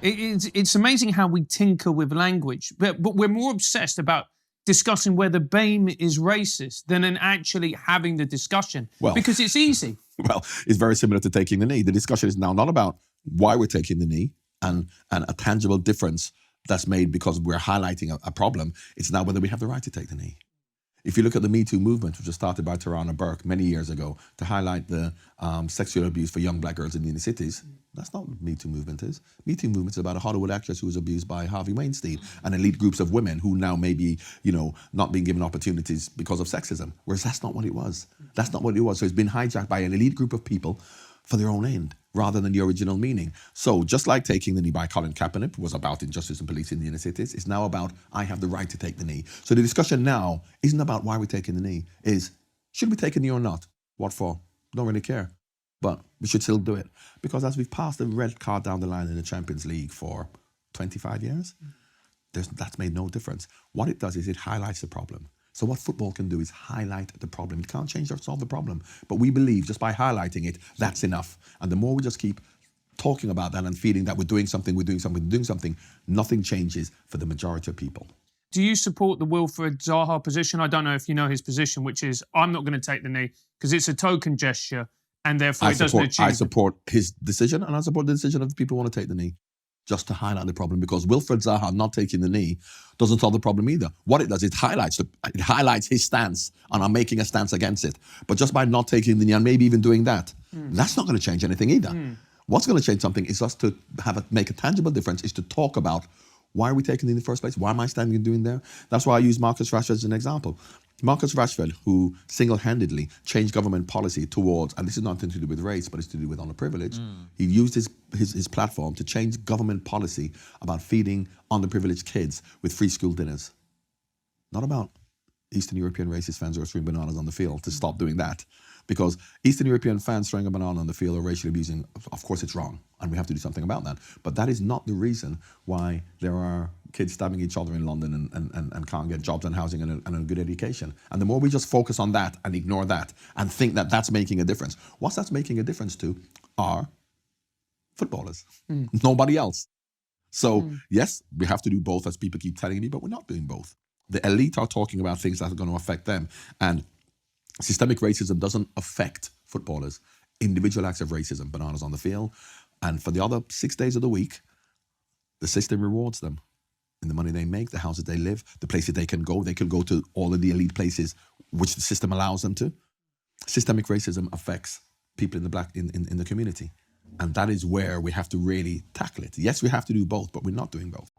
It's amazing how we tinker with language, but we're more obsessed about discussing whether BAME is racist than in actually having the discussion, because it's easy. Well, it's very similar to taking the knee. The discussion is now not about why we're taking the knee and a tangible difference that's made because we're highlighting a problem. It's now whether we have the right to take the knee. If you look at the Me Too movement, which was started by Tarana Burke many years ago to highlight the sexual abuse for young black girls in the inner cities, that's not what Me Too movement is. Me Too movement is about a Hollywood actress who was abused by Harvey Weinstein and elite groups of women who now may be, not being given opportunities because of sexism. Whereas that's not what it was. That's not what it was. So it's been hijacked by an elite group of people for their own end, rather than the original meaning. So just like taking the knee by Colin Kaepernick was about injustice and police in the inner cities, it's now about I have the right to take the knee. So the discussion now isn't about why we're taking the knee, is should we take a knee or not? What for? Don't really care. But we should still do it. Because as we've passed the red card down the line in the Champions League for 25 years, that's made no difference. What it does is it highlights the problem. So what football can do is highlight the problem. It can't change or solve the problem. But we believe just by highlighting it, that's enough. And the more we just keep talking about that and feeling that we're doing something, nothing changes for the majority of people. Do you support the Wilfried Zaha position? I don't know if you know his position, which is I'm not going to take the knee because it's a token gesture and therefore it doesn't achieve. I support his decision and I support the decision of the people who want to take the knee. Just to highlight the problem, because Wilfried Zaha not taking the knee doesn't solve the problem either. What it does, it highlights his stance, and I'm making a stance against it. But just by not taking the knee and maybe even doing that, that's not going to change anything either. What's going to change something is us to make a tangible difference, is to talk about why are we taking it in the first place? Why am I standing and doing there? That's why I use Marcus Rashford as an example. Marcus Rashford, who single-handedly changed government policy towards, and this is nothing to do with race, but it's to do with underprivilege. He used his platform to change government policy about feeding underprivileged kids with free school dinners. Not about Eastern European racist fans who are throwing bananas on the field, to stop doing that. Because Eastern European fans throwing a banana on the field or racially abusing, of course it's wrong, and we have to do something about that. But that is not the reason why there are kids stabbing each other in London and can't get jobs and housing and a good education. And the more we just focus on that and ignore that and think that that's making a difference, what that's making a difference to are footballers, nobody else. So yes, we have to do both, as people keep telling me, but we're not doing both. The elite are talking about things that are going to affect them, and systemic racism doesn't affect footballers. Individual acts of racism, bananas on the field, and for the other 6 days of the week, the system rewards them in the money they make, the houses they live, the places they can go. They can go to all of the elite places which the system allows them to. Systemic racism affects people in the community, and that is where we have to really tackle it. Yes, we have to do both, but we're not doing both.